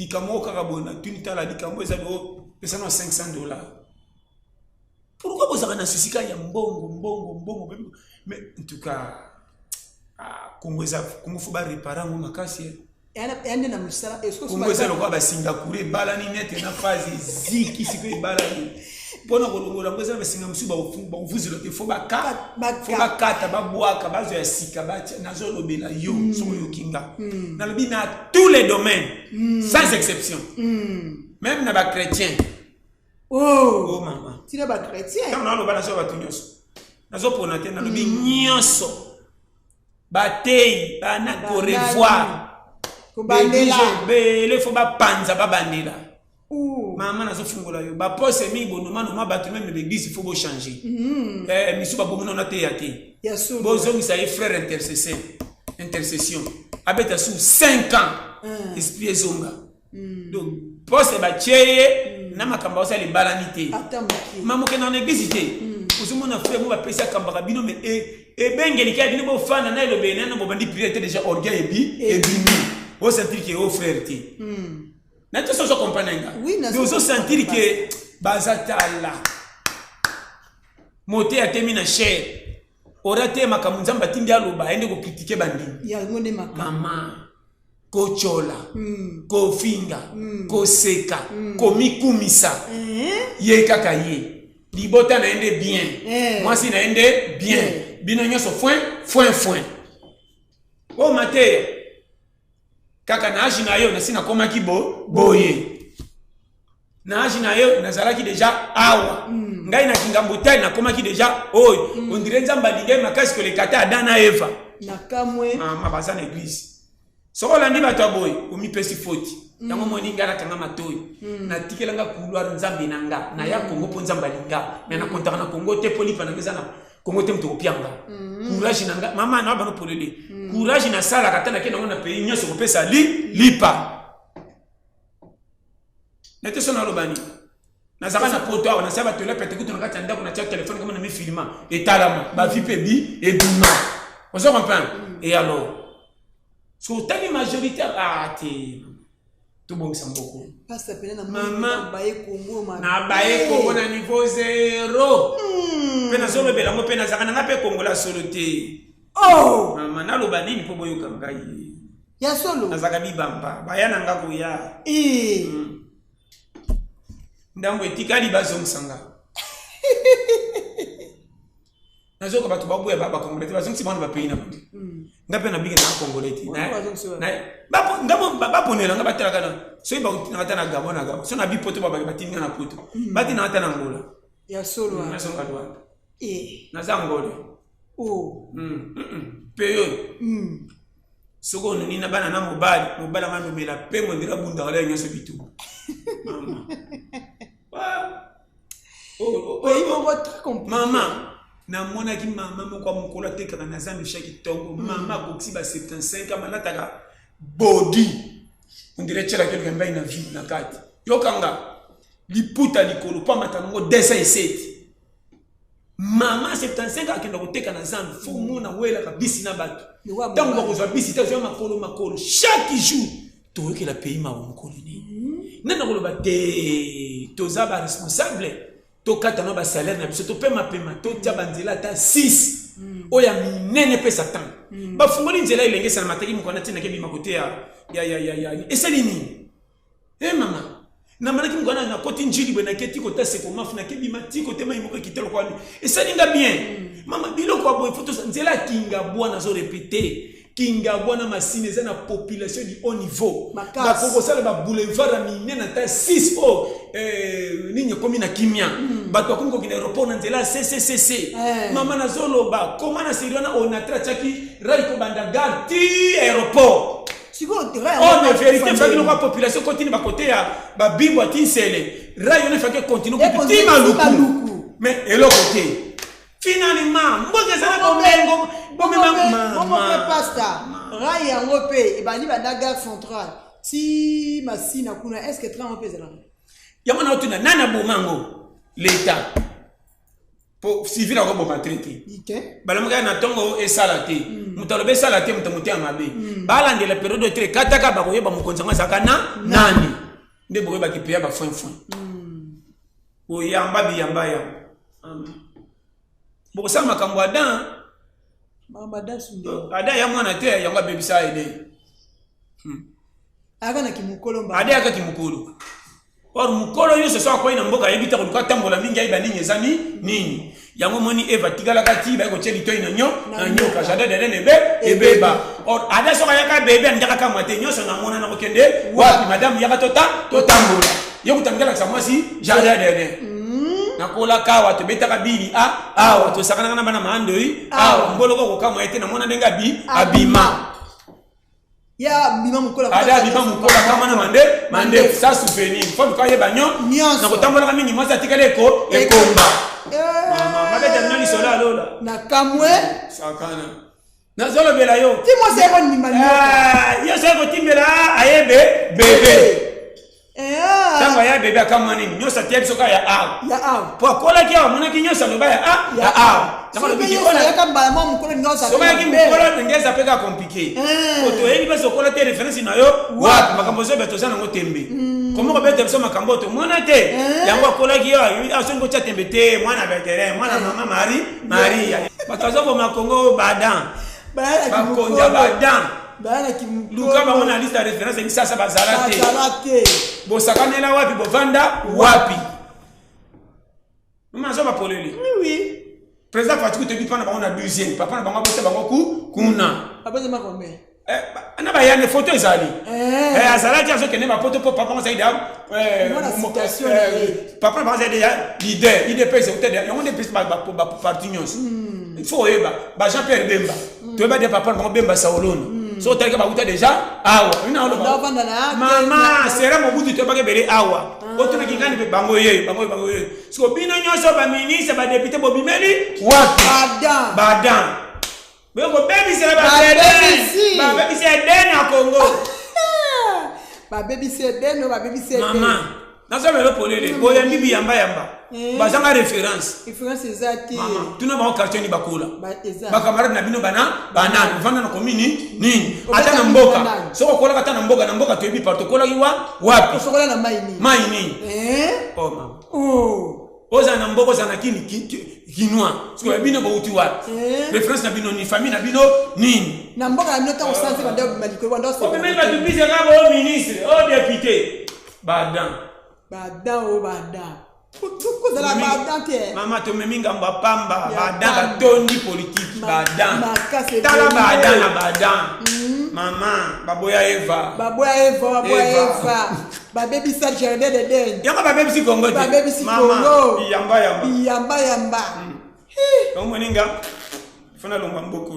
likamo karabona tunita la likamo ezalo pesa na $500. Pourquoi vous avez un souci quand il y a mbongo mais en tout cas Congo faut pas réparer mon makasi Congo ça le quoi ba Singapour bala ni net na phase ziki siko bala ni bona kolongola ngoza ba Singapour ba vuzi lote faut ba kata ba boaka ba zo ya sika ba nazo lobela yo so yo kinga na lobi na tous les domaines sans exception même na ba chrétien. Oh maman. Tu n'es pas chrétien. Quand on a le balance va tout nyonso. Nazo pona te na lobi nyonso. Batei bana ko revoir. Ko bandela. Bele faut ba panza ba bandela. Maman nazo fungola yo. Ba pose mi bonoma no ma batu même l'église il faut bo changer. Misu ba bomona na te yate. Yasu. Bozo mi sa frère intercession. Abeta sous 5 ans. Esprit zonga. Donc poste ba cheye na makamba osa le balanité maman ke na l'église té ozomona frère mo ba pesa kamba bino mais e bengeli ka bino bo fana na le bena na bo bandi prière déjà orgueil et bimi o sentir que o frère té na tout ça je comprends nga mais ozo sentir que bazatala moté a terminé cher orate makamunzamba timbi aloba ende ko critiquer bandi ya ngone maman ko chola, ko finga, ko seka, ko mikumisa. Ye kaka ye. Libota na ende bien. Moi si na ende bien. Bino nyoso foin. O mate. Kaka na aji na yo na sina koma ki boye. Na aji na yo na zalaki deja awa. Ngai na kingambutai na koma ki deja oy. On dirait nzamba lingai makasi ko le kata Adana Eva. Na kamwe. Mama baza na église. Sokola ndi bato boy omi pesi foti yango moni ngara kanga matoyi na tikelanga couloir nzambe nanga na ya Congo po nzamba linga mais na kontaka na Congo te polipa na ngeza na Congo te mto pianga courage nanga mama na bano polele courage na sala katana ke na pays nyoso ko pesa lipa na te sona lobani na zaka na poto awa na saba to la pete kutu na kata ndako na tia téléphone comme na mi filma etalama ba vie pebi et bima on se comprend et alors so tani majoritaire tout bon ça beaucoup passe peine na maman baye Congo na baye Congo na niveau 0 pena solo bela mo pena zaka na pe Congo la solo te maman na loba nini po boyo kangai ya solo na zaka bibamba baya na ngako ya ndambo etikali bazong sanga nazo ko batu babuya baba Congolais bazong si bana ba pays na mundi ngape na bige na Congolais na bapo ngamo baponela ngaba tela kana so iba na tana gabo na gabo so na bipoto baba batinga na poto bati na tana ngola ya solo na so kadwa na zangole peyo soko ni na bana na mobali ngano mela pe mo ndira bunda wala nyoso bitu mama maman na mona ki mama moko mukolo te kana na zambi shaki tongo mama koksi ba 75 amalata ka body on dirait chela quelqu'un ba ina vie na kati yokanga liputa likolo pa matango 207 mama 75 akenda koteka na zambi fo mona wela ka bisi na bato tango ko zo bisi ta zo makolo chaque jour to yoke la pays ma mukolo ni nana ko ba te to za ba responsable to kata no ba salaire na biso to pema to tia banzela ta 6 oya minene pesa tan ba fungoli nzela ilenge sana mataki mko na tina ke bima kote ya esali nini mama na manaki mko na koti njili bwe na keti kota se ko mafu na ke bima ti kote mai moko kitelo kwani esali nga bien mama biloko abo photo nzela kinga bwana zo répéter kinga bwana masine za na population du haut niveau ba koko sala ba boulevard a minene ta 6 ninye komi na kimia bato bakungo kina aéroport na nzela CCCC mama na zolo ba koma na siriona onatra chaki rai ko banda garti aéroport mais vérité fait que la population continue ba côté ya ba bimbo tinsele rai on fait que continue ko tima luku mais elo côté finalement mboka za ko mengo mama pasta rai yango pe ebandi banda gare centrale si masina kuna est-ce que train pe zala yamana otuna nana bomango l'état pour civil ko bomba traité balamuka na tongo esala te mutalobe sala te mutamuti amabe bala ndela période de très kataka ba koyeba mukonzanga zakana nani nde boyeba kipeya ba foin oyamba biyamba ya bokosala makambo adan ada ya mwana te yango abebisa ede akana kimukolo ada yaka kimukolo or mukolo yo se so akoyi na mboka yebita koluka tambola mingi ayiba nini ezani nini yango moni eva tigala kati ba ko cheli toyi na nyoka jada de nebe ebeba or ada so yaka bebe ndaka kama te nyoso na mona na kokende wapi madame yaka totambola yo kutangala sa mwasi jada de nakola kawa to betaka bili awa to sakana na bana mandoi awa mboloko ko kama ete na mona ndenga abima ya bima mukola ada bima mukola kama na mande ça souvenir faut ko yeba na kotambola mingi mwasa tikale ekomba mama mabeta nani sola lola na kamwe sakana na zolo bela yo ti mo se ko nimba yo se ko timbela ayebe bebe tanga ya bebe kama nini nyosa tiep soka ya po kola kia mona kinyosa loba ya kama lobi ona ya kamba mama mkola nyosa soka ki mkola ngeza peka compliqué oto yeli ba sokola te référence na yo wapi makambo zo beto sana ngotembe komo ko bete so makambo to mona te yango kola ki yo asengo cha tembe te mwana betere mwana mama Maria batazo ko makongo badan ba konja badan bana kimukolo luka ba mona liste de référence ni sasa bazalate bo sakanela wapi bo vanda wapi mama zo ba poleli oui président Fatikou te dit pas na ba on deuxième papa na bango bote bango kuna papa ze makombe na ba yane photo ezali azalaki azo kene ba photo po papa on saida papa ba saida leader pèse hôtel ya on est plus ba parti nyos il faut eba ba Jean Pierre Bemba to eba de papa bango Bemba Saolona so tali ka bakuta déjà awa ina lo mama sera mobutu to bage bele awa oto na kingani be bango ye so bino nyoso ba ministre ba député bo bimeli wapi badan beko baby sera ba baby sera den na Congo ba baby sera den no ba baby sera mama na so melo polele boya bibi yamba bazanga référence ezaki mama tuna ba quartier ni bakola ba camarade na bino banana vanda na komini nini ata na mboka soko kola kata na mboka to ebi parto kola kiwa wapi soko na mai nini oh mama oza na mboka za na kinwa siko bino ba uti wapi référence na bino ni famille na bino nini na mboka na bino ta osanze banda maliko banda so même ba tupise kama ministre député badan mama to meminga mbapamba badan batondi politique badan tala badan mama baboya Eva babebi sa jardin de den yanga babebi si Congo mama yamba omoninga fona lomba mboko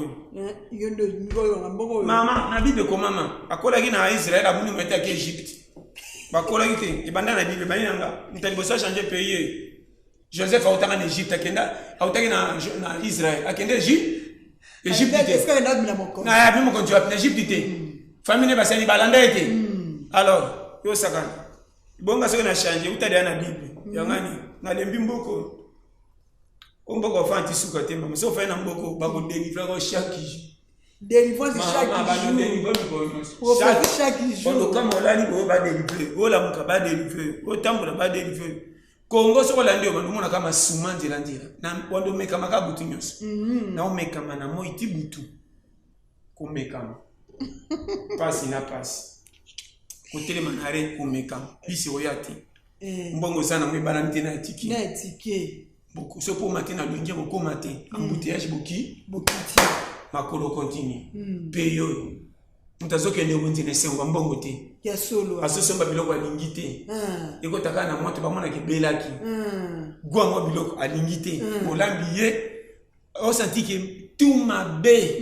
yondo ngoyo mboko mama na bibe ko mama akola kina Israël abuni mwete ke Egypte bakola kite ibanda na bible bayanga mtalibosa changer pays Joseph autaka en Égypte akenda autaki na Israël akenda Égypte est-ce que na bina moko na bimo kontu na Égypte te famille basani balanda ete alors yo saka bonga soko na changer utadi na bible yangani na lembi mboko omboko fanti suka te mama so fa na mboko bako délivrer ko chaque jour délivrance chaque jour comme on l'a dit on va délivrer on la muka ba délivrer on tambola ba délivrer Congo soko la ndio bandu mona kama sumandi la ndira na wando meka makabutu nyos na omeka mana moiti butu komeka pasi na pasi kotele manare komeka bisi oyati mbongo sana mwe balante na tiki beaucoup so pour matin na lungi ko matin embouteillage boki makolo continue peyo mutazoke ndio ndine sengo mbongo te ya solo asosomba biloko alingi te eko taka na moto bamona kebelaki gwa mo biloko alingi te molambi ye o senti que tout mabe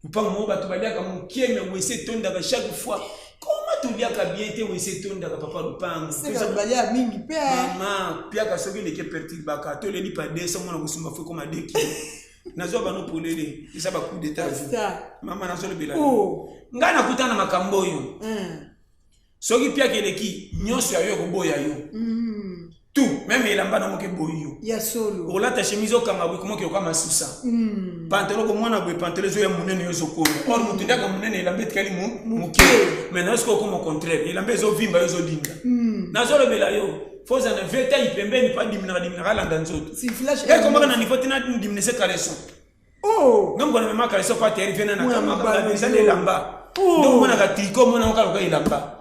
mpanga mo bato baliaka mokeme wese tonda chaque fois comment tu liaka bien te wese tonda papa lupango c'est balia mingi pe mama pia ka soki leke perturbaka to leli pa 200 mona kusumba fo comme 2 kg nazo bano polele isa ba coup d'état mama nazo le bela nga nakutana makambo yo soki pia keleki nyonso ya yo ko boya yo tout même elamba na moke boyo ya solo olata chemise okanga boye comment que masusa pantalon ko mona boye pantalon zo ya munene yo zokola or mutu ndaka munene elamba etikali muke mais est-ce que au contraire elamba zo vimba yo zo dinga na zo lobela yo foza na veta ipembeni pa dimina landa nzoto si flash et comment na niveau tina dimine se caleçon oh ngam ko na mema caleçon pa terre vena na kama ba bisa de lamba donc mona ka tricot mona ka ilamba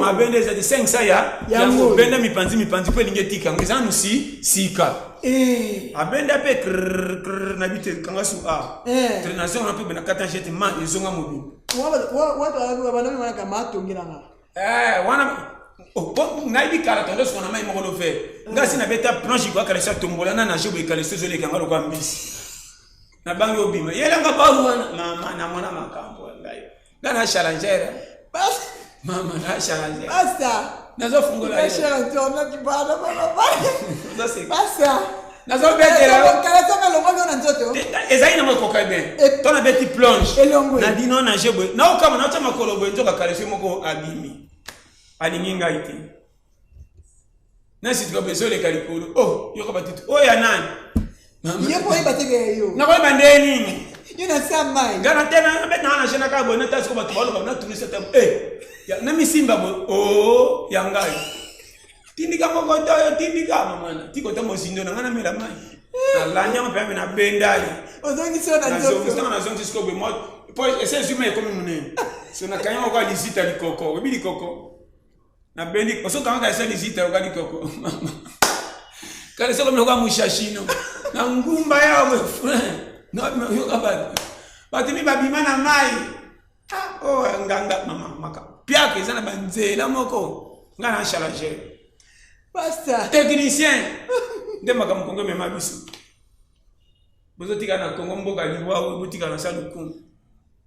ma bende za de 500 ya mo benda mipanzi pe lingetika ngeza nusi sika abenda pe na bite kanga su a traination na pe bena kata jete ma ezonga mobi wa bana mwana kama tongiranga wana na ibi karato ndo sona mai moko lo fe ngasi na beta planche kwa kala sa tombola na jebo ikale sozo le kanga lo kwa mbisi na bangi obima yelanga baru wana mama na mwana makambo ngai ngana challenger bas mama na challenger basta nazo fungola yo challenger na kibana baba basta basta nazo betela kala sama lo ngona na nzoto ezai na moko kabe tona beti plonge na dino na jebo na okama na chama kolobo nzoka kale se moko abimi alinginga ite nasi tuko bezole kalikolo oh yoko batitu oh ya nani yepo ibatege yo na kwa bandeni yo na sama ngana tena betana na jena ka bona tasi ko batu balo na tunisa tam ya na misimba bo oh ya ngai tindika moko to tindika mama tiko to mosindo na ngana mela mai na lanya mpe na bendali ozongi so na nzoto na zongi sko be mo po ese zume ko munene so na kanya ko alisita likoko webi likoko na bendi oso kama ka seli zita ukadi koko kale soko mloko mushashino na ngumba yao no yo kabati bati mi babima na mai oh nganga mama maka piake sana banzela moko ngana challenger basta technicien ndema kama kongo mema biso bozotika na kongo mboka liwa botika na saluku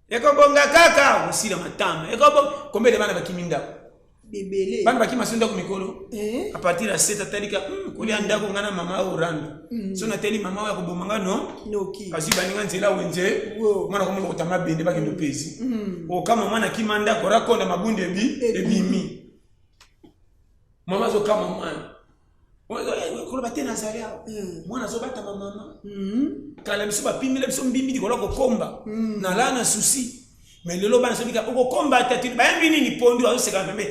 yako bonga kaka usira matama yako kombe de bana bakiminda bebele bana bakima senda ku mikolo a partir ya 7 atalika kolia ndako ngana mama oranda so na teli mama ya kubomanga noki kasi baninga nzela wenze mwana komo kutama bende bakendo pezi o kama mwana kimanda ko rakonda mabunde ebimi mama zo kama mwana ko batena zalia mwana zo bata mama kala biso bapimile biso mbimbi ko loko komba na lana susi mais lelo bana sobika oko komba tati ba mbini ni pondu azo seka pembe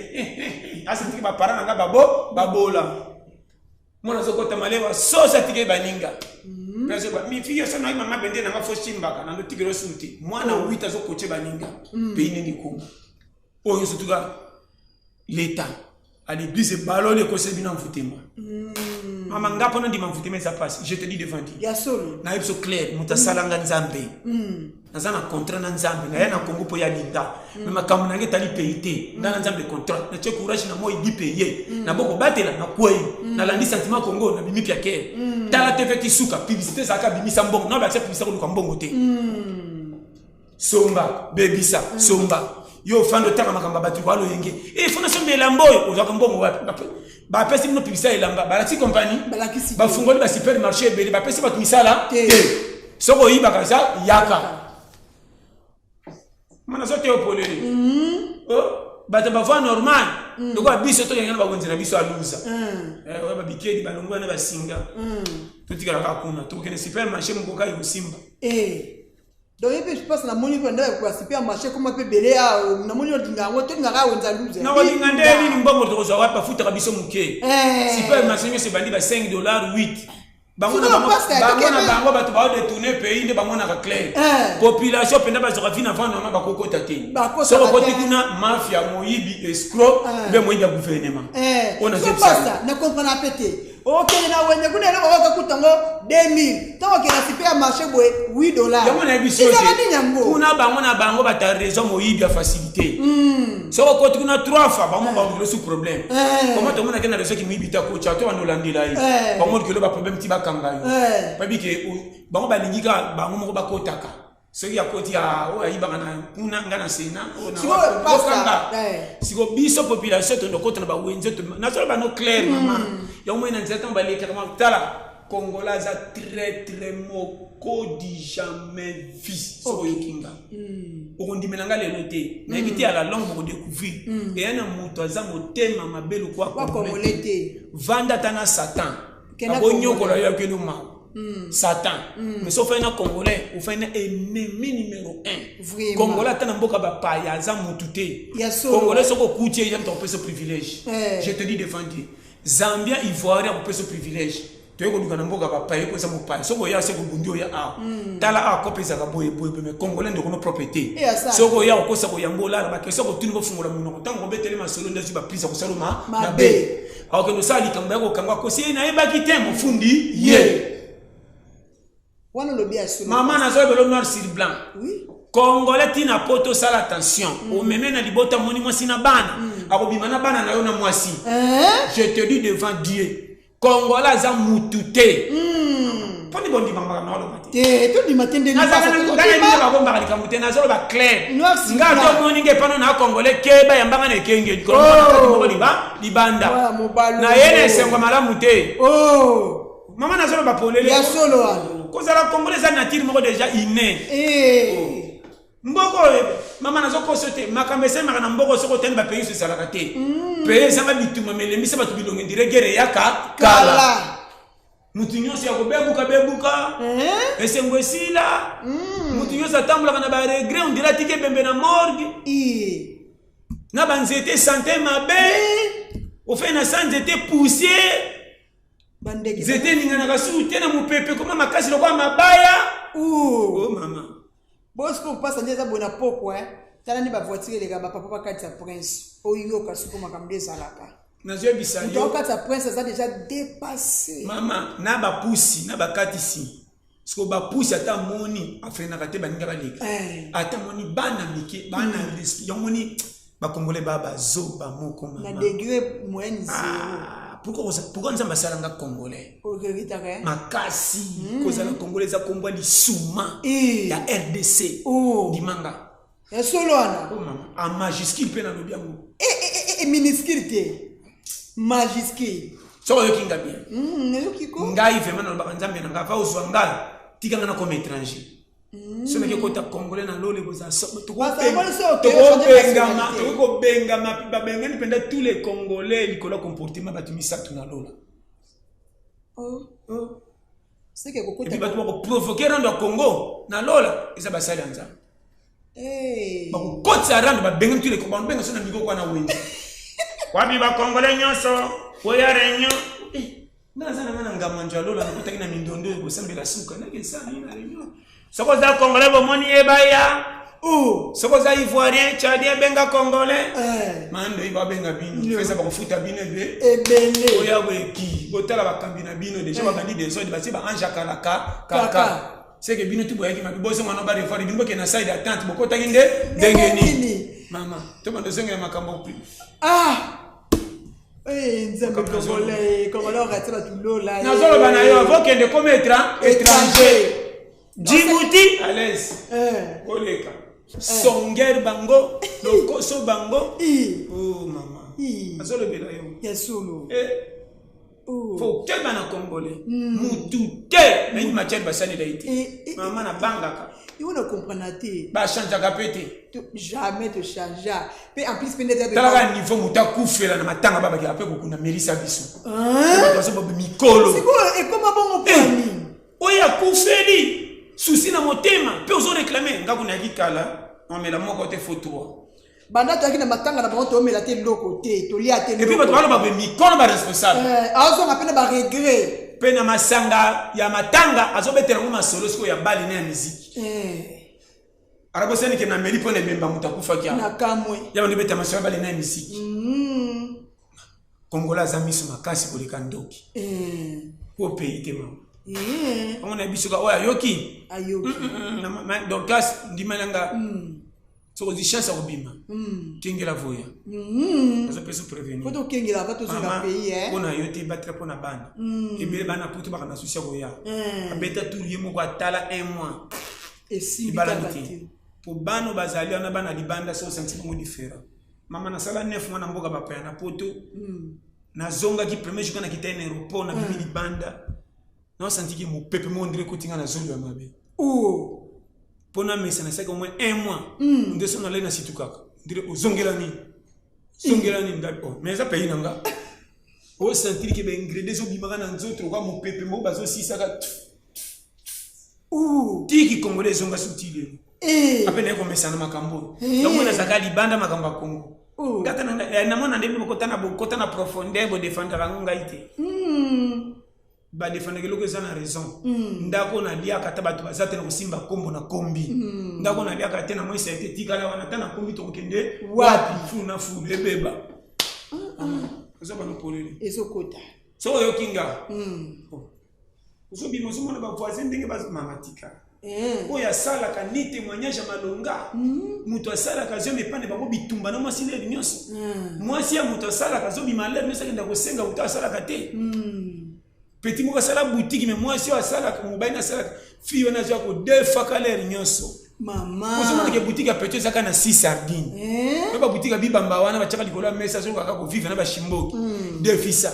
asitiki ba parana nga babola mwana zo kota malewa so satike baninga parce que mi fille ça na mama bende na nga fo chimbaka na ndo tigero suti mwana 8 azo koche baninga peine ni kuma oyo sotuka l'état à l'église balole ko sebina mfutema mama ngapo na ndima mfutema ça passe je te dis devant Dieu ya solo na ipso clair mutasalanga nzambe nazana contrat na nzambe na yana kongo po ya linda mais makambo na ngeta li payité na nzambe contrat na che courage na moi di payer na boko batela na kwei na landi sentiment kongo na bimi pia ke tala te feti suka publicité zaka bimi sambongo na ba che publicité ko mbongo te somba bebisa somba yo fando taka makamba batu kwa lo yenge fona sombe lamboyo ozaka mbongo wapi ba pesi no publicité elamba ba la ti compagnie ba fungoli ba supermarché bele ba pesi batu misala te soko yiba kaza yaka mana zote opolele bata bava normal ndoko abiso to yengana bakonzela biso aluza ba bikedi balongwa na basinga tutika la kuna to kene supermarché mboka yusimba donc je pense na moni kwenda kwa supermarché comme pe belé na moni odinga ngo to ngaka wenza luza na odinga ndeli ni mbongo to zo wapa futa kabiso muke supermarché nyo se bandi ba $5 8 bango bango batu ba détourner pays de bango na ka clair population penda ba zoka fina vana ma bakokota te so kokoti kuna mafia moyibi escroc be moyibi gouvernement on a fait ça na comprendre pété OK na wende kuna na waka kutango 2000 tango kena supermarché boy $8 yango na biso kuna bango na bango bata raison moyibi a facilité so kokoti kuna 3 fois bango ba le sous problème comment to mona kena raison ki moyibi ta ko cha to ba no landila yi bango ke le ba problème ti ba kanga yo pa bi ke bango ba lingika bango moko ba kotaka soki ya koti ya o ayiba kana kuna ngana sena ona kanga siko biso population to ndokota na ba wenze to na so ba no clair mama ya mo ina nzeta ba leka kama tala Congolais a très très moko di jamais vu. So yokinga. On dit menanga le noter. Mais éviter à la langue pour découvrir. Et un amour za motema mabelo kwa Congolais. Vanda tana Satan. Abonyo kola ya kenu ma. Satan. Mais sauf un Congolais, ou fait un ennemi numéro 1. Congolais tana mboka ba paya za mutute. Congolais soko kutie yam ton ce privilège. Je te dis devant Dieu. Zambia Ivoirien on peut ce privilège. Tu es qu'on nous mboka ba paya ko sa mo paya. Soko ya se ko bundio ya a. Tala a ko pesa ka boye mais Congolais de kono propriété. Soko ya ko sa ko yambola ba ke soko tuni ko fungola muno. Tango betele ma solo ndazi ba prise ko saloma na be. Alors que nous sali kamba ko kanga ko si na eba ki tem fundi ye. Maman n'a pas de noir sur blanc. Oui. Congolais tina poto sala attention. O meme na libota moni mwasi na bana. Akobima na bana na yo na mwasi. Je te dis devant Dieu. Congolais za mutute. Poni bondi bamba na lo matin. To di matin de na za na bomba ka kamute na zo ba clair. Nga to moni nge pano na Congolais keba yambanga ne kenge. Ko na libanda. Na yene sengwa malamu te. Oh. Maman na zo ba polele. Ya solo. Cause la Congolais a nature moko déjà inné. Mboko maman nazo kosote makamese makana mboko soko temba pays sur la kate. Pays sanga bituma melemi se batu bilonge dire guerre yaka kala. Mutunyo si yakobebuka bebuka. Esengwesila. Mutunyo sa tambula kana ba regret on dirait tike bembe na morgue. Na banzete santé mabe. Au fait na santé poussière. Zete ningana kasu tena mupepe koma makasi lokwa mabaya. Oh mama. Bosco passa neza bona poko tala ni ba voiture les gars ba papa kati ya prince. Oyo kasu koma kamdeza laka. Nazo bisanyo. Donc kati ya prince ça déjà dépassé. Mama na ba pusi na ba kati si. Sko ba pusi ata moni afena kate baninga baleka. Ata moni bana mike bana risque. Yomoni ba congolais baba zo ba moko mama. Na degré moyenne 0. Pourquoi nous sommes Congolais? Makasi, cause la Congolais a combat les souma, la RDC, Dimanga. Et solo ana. En majuscule pe na lobiango. Minuscule. Majuscule. So yo kinga bien. Kiko. Ngai vraiment na bakanzambe na ngava uzwanga tikanga na comme étranger. Ce n'est que quand tu Congolais na lole boza so to ko benga ma benga ni penda tous les Congolais likola comportement batumisa tuna lola. C'est que kokota. Et puis ba provoquer rando Congo na lola isa basali anza. Ba ko kotsa rando ba benga tous les Congolais benga so na miko kwa na wengi. Wabi ba Congolais nyoso, oya renyo. Na sana ngana ngamanja lola na kutaki na mindondo ko sambela suka na ke sana ina renyo. Soko za Congolais bomoni ebaya. Soko za Ivoirien, Tchadien benga Congolais. Mando iba benga bino. Fesa ba kofuta bino be. Ebele. Oya weki. Botala ba kambina bino déjà ba bandi des autres ba ba anja kalaka kaka. C'est que bino tu boya ki mabiboso mano ba refori bino ke na side attente boko takinde dengeni. Mama, to bando zenga makambo plus. Nzambe Congolais, Congolais ratela tulola. Na zolo bana yo avokende comme étranger. Djibouti à l'aise. Oleka. Songer bango, lokoso bango. Oh maman. Azolo bela yo. Ya solo. Faut que bana Congolais. Mutute, mais matière basani daiti. Maman na bangaka. Il faut comprendre te. Ba changer kapete. Jamais te changer. Mais en plus peut-être tala niveau mutakufela na matanga baba ki après kokuna merisa biso. Ba so bobi mikolo. C'est quoi et comment bon on oya kufeli. Souci na motema pe ozo réclamer ngakuna kikala on met la moko te photo banda to akina matanga na bango to mela te loko te to lia te et puis bato balo ba mikolo ba responsable azo na pena ba regret pe na masanga ya matanga azo betela ngo masolo siko ya bali na musique arabo sene ke na meli pone bemba mutakufa kia na kamwe ya ndo betela masolo bali na musique Congolais zamisu makasi koleka ndoki po pays te mama. On a biso oya yoki ayoki donc gas ndimananga so di chance obima kengela voya ça peut se prévenir faut kengela va to sur le pays on a yote battre pour na bana et bien bana putu ba na souci voya abeta tout yemo kwa tala 1 mois et si balanti pour bano bazali na bana libanda so sentiment différent mama na sala 9 mois na mboka ba na poto na zonga ki premier jour na kitene aéroport na bibi libanda Non, senti que mon peuple m'a dit que tu as un zone de ma vie. Oh. Pendant mes ça c'est au moins un mois. On descend aller dans situ kaka. On dirait au zongelani. Zongelani d'accord. Mais ça paye nanga. On sentir que ben ingrédients sont bimara dans d'autres quoi mon peuple mo bazo si ça ka. Oh. Tiki congolais zonga subtil. Eh. Après ne comme ça na makambo. Donc on a zakali banda makamba Congo. Ngata na mona ndembe bokota na profondeur bo défendre ngonga ite. Ba défendre que ça na raison. Ndako na lia kata batu bazate na kusimba kombo na kombi. Ndako na lia kata na mwese ete tikala wana tana kombi to kende wapi funa fu lebeba. Eso ba no polele. Eso kota. So yo kinga. Oso bi mozo mona ba voisin ndenge ba mamatika. Oya sala ka ni témoignage malonga. Muto sala ka zo mepane ba ko bitumba na mwasi le nyonso. Mwasi ya muto sala ka zo bi malere ne sakenda ko senga uta sala ka te. Petit moko sala boutique mais moi si on sala ko mobile na sala fille na zo ko deux fois kale nyonso. Mama. Ko zo na ke boutique a petit saka na 6 sardines. Ba boutique bi bamba wana ba chaka likolo mesa zo ka ko vivre na ba shimboki. Defisa.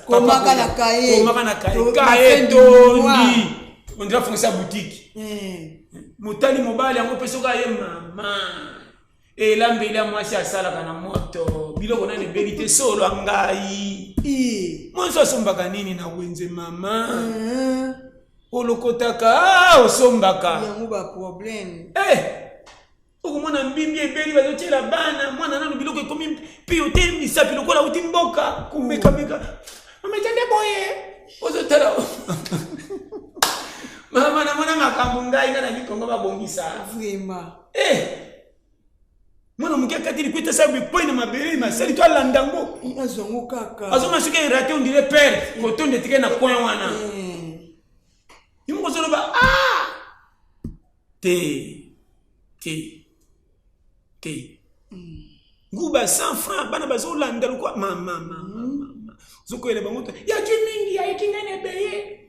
Komaka na kaye. Kaye tondi. On dirait foncer à boutique. Motali mobile yango peso ka ye mama. Et l'ambele moi si sala kana moto. Biloko na ne vérité solo ngai. Moi so sombaka nini na wenze mama. Olokotaka osombaka. Yango ba problème. Okomona mbimbi ebeli bazotela bana mwana nanu biloko ekomi piote misapi lokola uti mboka kumeka meka. Mama tande boye. Ozotela. Mama na mwana makambo ngai ngana bikongo babongisa. Vraiment. Mwana mukia katili kwita sabu point na mabere masali to alandango. Azongo kaka. Azoma suke raté on dirait père koton de tika na coin wana. Yimo kozolo ba te. Nguba 100 francs bana bazo landa lokwa mama. Zoko ele bangoto. Ya mingi ya ikingane beye.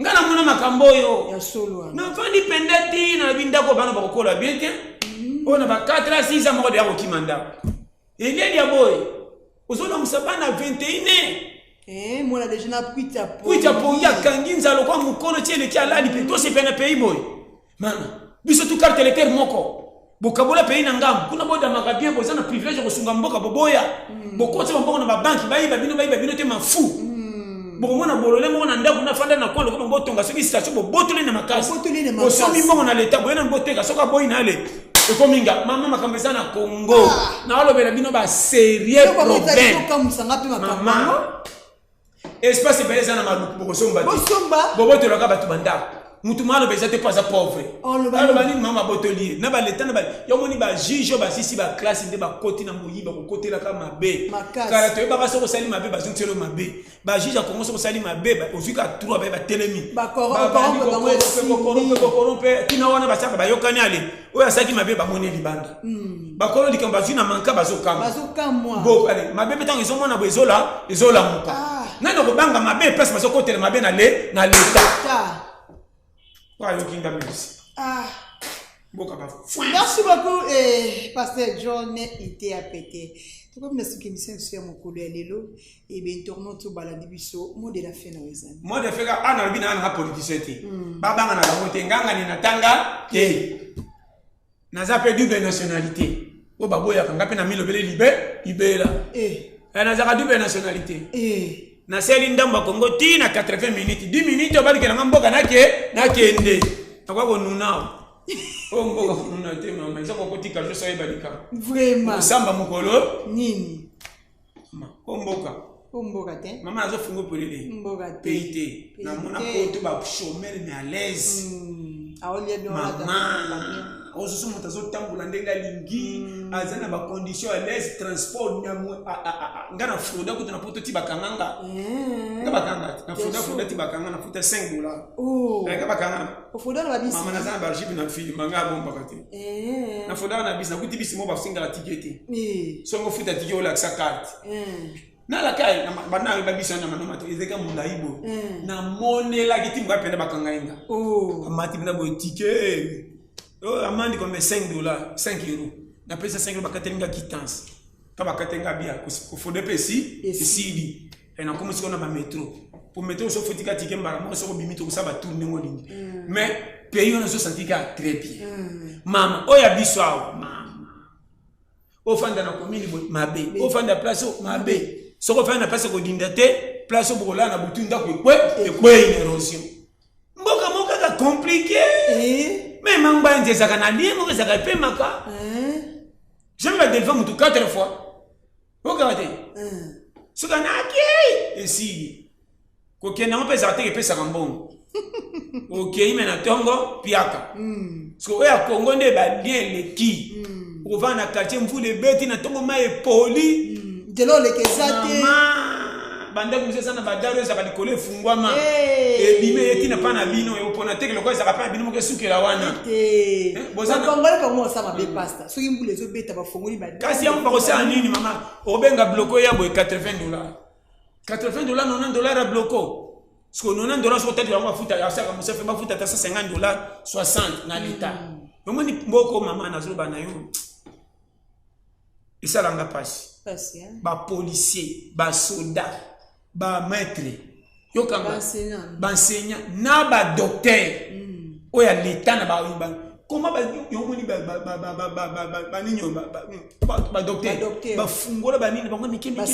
Ngana mwana makambo yo. Ya solo. Na fandi pendeti na bindako bana bakokola bien te. On ba 4 à 6 ans de yako kimanda. Elieli ya boy. Ozona musabana 21. Mwana déjà na kuita po. Kuita pongia kanginza lokwa mukono chele kia lali pe to se pena pays boy. Mama, biso tu carte électeur moko. Bokabola pays na ngam. Kuna boda makabia bozana privilège ko sunga mboka boboya. Bokotse mboka na ba banki bayiba bino te mafu. Bokomona bolole moko na ndako na fanda na kwalo ko botonga soki station botole na makasi. Bosomi moko na leta boyena mboteka soka boy na ale. Ekominga mama makambeza na Congo na olobela bino ba sérieux problème mama espace beleza na maluku bokosomba boboto loka batu banda mutu malo beza te pas pauvre alobani mama botolier na ba leta na ba yomoni ba juge ba sisi ba classe de ba koti na moyiba ko kotela ka mabe kala to ba soko sali mabe ba zuntelo mabe ba juge ko ngoso sali mabe ba ozuka 3 ba telemi ba corrompe tina wana ba saka ba yokani ale oya saki mabe ba moni libanda ba kolo likamba zuna manka bazokamwa bo ale mabe betango ezomona bo ezola muka nano ko banga mabe place bazokotela mabe na leta. Merci. Merci beaucoup, Pasteur John était à péter. Tout comme nous sommes sur mon collègue Lelo, et bien tournons tout baladi biso, mot de la fin na wezani. Mot de fait ka ana bina ana politicien te. Baba ngana la motenganga ni natanga te. Naza perdu de nationalité. O baboya kanga pe na milobele libela. Naza double nationalité. Na seli ndamba Congo ti na 80 minutes 10 minutes obali ke na mboka nakende akwa ko nunao mboka nuna te mama izako kotika jo sa ebalika vraiment samba mokolo nini mboka te mama azo fungo polele mboka te peite na mona ko to ba chômeur mais à l'aise aolia bien mama osusu moto azotambola ndenge alingi aza na bacondition à l'aise transport ngana froda kutu na poto ti bakanganga nga bakanga na froda ti bakanga na futa $5 nga bakanga froda na babisi mama naza na barjibi na fili manga bomba kati na froda na bisi na kuti bisi mo basinga la tiketi songo futa tiketi ola sa carte na la kai na bana babisi na manoma to ezeka mulaibo na monela kiti mga penda bakanga inga amati bina bo ticket amandi comme $5 €. D'après ça 5 € bakatenga quittance. Pas bakatenga bien ko fode pesi ici et na comme si on a ba métro pour métro so faut tika ticket mbara mo so ko bimito ko ça va tourner ngoli mais pays on so senti ka très bien mama oya biso mama o fanda na commune mabe o fanda place mabe so ko fanda place ko dindate place ko bola na butu ndako ekwe érosion mboka moka ka compliqué mais mangba ndezaka na liemo ke zaka pe maka j'aime la défendre mutu 4 fois regardez ce qu'on a qui ici quoi n'a pas zarté que pesa kambon OK mais na tongo piaka parce que ya Congo ne ba bien le qui on va na quartier mfu de beti na tongo mai poli de lo le kezate banda ku sesa na badaro za balikole fungwama e bime yeti na pana bino e opona teke lokwa za pa bino mo ke sukela wana boza kongole ko mo sa ma be pasta so yimbule zo beta ba fongoli ba kasi yamba ko sa nini mama obenga bloko ya boy $80 $80 $90 a bloko parce que $90 so tete yango afuta ya saka musefe ba futa ta $50 60 na lita mama ni mboko mama na zo bana yo isa langa pasi ba policier ba soldat ba maître yo kanga ba enseignant na ba docteur oya l'état na ba comment ba yo moni ba ninyo ba docteur ba fungola ba nini ba ngoni kimi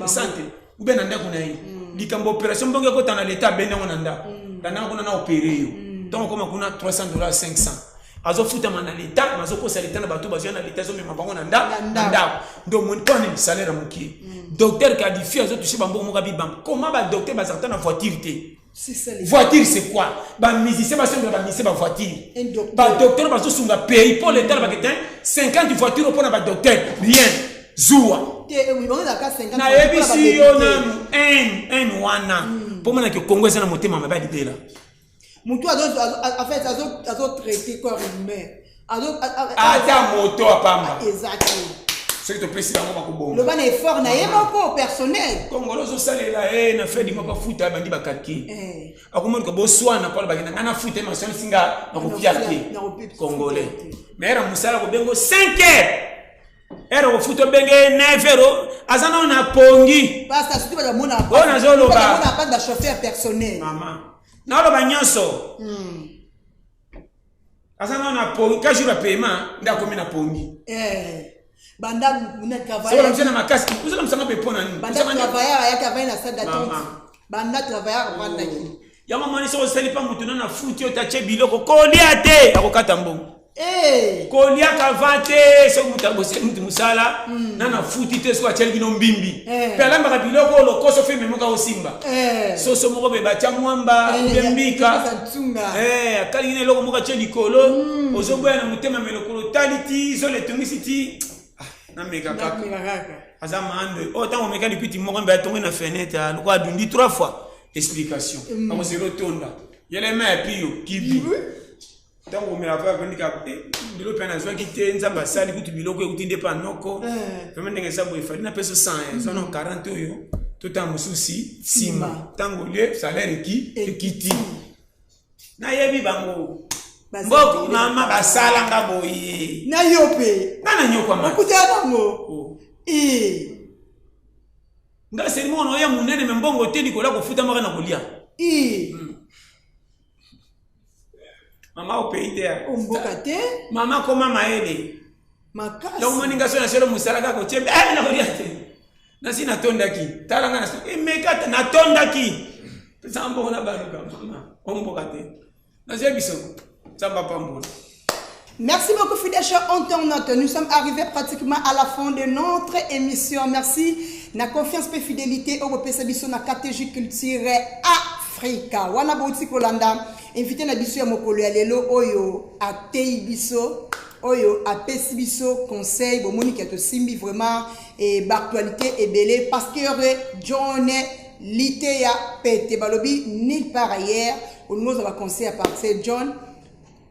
santé ou bien nanda kuna yi likambo opération bonge ko tana l'état bende nanda dana kuna na opérer yo donc comme kuna $300 500 azo futa mana l'état mazo ko l'état na bato bazana l'état zo mema bango nanda ndo mon toni salaire muki docteur ka di fi azo toucher bambo mo ka bibam comment ba docteur ba certaine voiture té c'est ça voiture c'est quoi ba musicien ba semble ba musicien ba voiture ba docteur ba zo sunga pays pour l'état ba ketin 50 voitures pour na ba docteur rien zoua té oui on a 50 na ebisi yo na un wana pour mana ke Congo ça na motema ma ba libela Moutou en fait, azo traité corps humain. Ata moto apamba. Exactement. Ce qui te plaît, c'est la moko. Le ban effort na yema ko personnel. Congolais so salela na fait di moko futa bandi bakaki. Akomoni ko boswana pa ba na futa ma son singa na ko piaté. Congolais. Mais era musala ko bengo 5 heures. Era ko futa benge 9 heures. Azana na pongi. Parce que tu vas mona. Ona zolo ba. On a pas de chauffeur personnel. Maman. Na lo banyoso asana na pongi ka jour paiement nda komi na pongi banda muna travailler so on tient na makasi vous allez me savoir pona ni banda travailler ya travailler na salle d'attente banda travailler banda ki ya mama ni so sali pa mutu na futi otache biloko kolia te akokata mbongo kolia kavate so mutu musala na futi te so acheli bino mbimbi pe alamba ka biloko lokoso fe memoka osimba so moko be batia mwamba mbika akali ne loko moka cheli kolo ozoboya na mutema melokolo taliti so le tungisiti na meka kaka azama ande autant on meka lipiti moko mbe atonga na fenêtre loko adundi 3 fois explication amo zero tonda yele ma pio kibi tango me lava vendika ndilo pena zwa kite nzamba sali kuti biloko ekutinde pa noko vraiment ndenge sabo ifali na peso 100 sono 40 oyo tota mususi sima tango le salaire kiti na yebi bango mboko mama basala ngaboye na yope nana nyokwa ma okuta bango nga seli mono ya munene mbongo te dikola kofuta maka na kolia Mama au pays there. Ombokate. Mama koma maele. Makasi. Donc moninga so na selo musala ko chembe. Na kodiate. Na sina tonda ki. Talanga na so. Mekata na tonda ki. Sambo na baruka mama. Ombokate. Na zebiso. Samba pambola. Merci beaucoup, fidèles chers internautes. Nous sommes arrivés pratiquement à la fin de notre émission. Merci. Na confiance et fidélité au Pesabiso na KTG Culture Africa. Wana bouti kolanda. Invité na biso ya mokolo ya lelo oyo a biso oyo a biso conseil bo monique to simbi vraiment et d'actualité et belé pasteur John Litea Pete balobi nulle part ailleurs on nous va conseil à pasteur John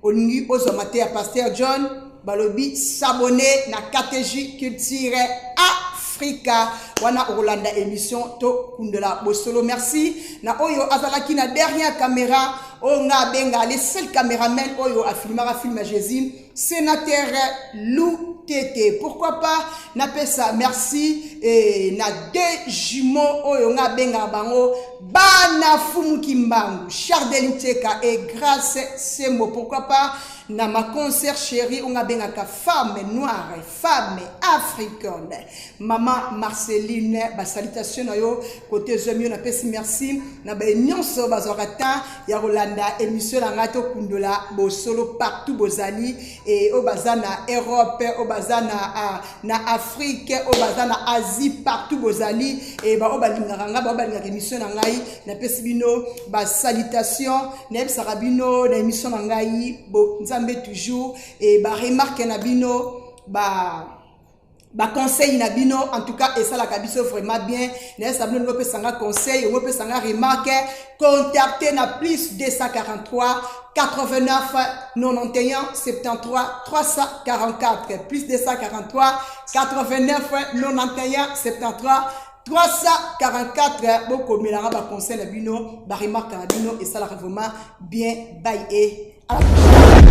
on nous ozo maté à pasteur John balobi s'abonner na KTG Culture Africa wana Rolanda émission to kundela bosolo merci na oyo azalaki na dernière caméra on a benga les seuls caméramans oyo a filmé Jésus sénateur Lou Boutete. Pourquoi pas n'a ça merci et na deux jumeaux oyo nga benga bango bana fumu kimbangu Chardel Teka et grâce ces mots. Pourquoi pas na ma concert chérie on a benga ka femme noire, femme africaine. Maman Marceline ba salutation na yo côté zomio na pesi merci na ba nyonso bazorata ya Rolanda émission na ngato kundola bo solo partout bozali et au bazana Europe au bazana na Afrique au bazana Asie partout bozali et ba obalingaka nga ba obalingaka émission na ngai na pesi bino ba salutation na sarabino na émission na ngai bo nzambe toujours et ba remarque na bino ba conseil na bino en tout cas et ça la kabiso vraiment bien na ça bino pe sanga conseil on peut sanga remarque contacter na plus 243 89 91 73 344 plus 243 89 91 73 344 beaucoup melanga ba conseil na bino ba remarque na bino et ça la vraiment bien bye et à la prochaine.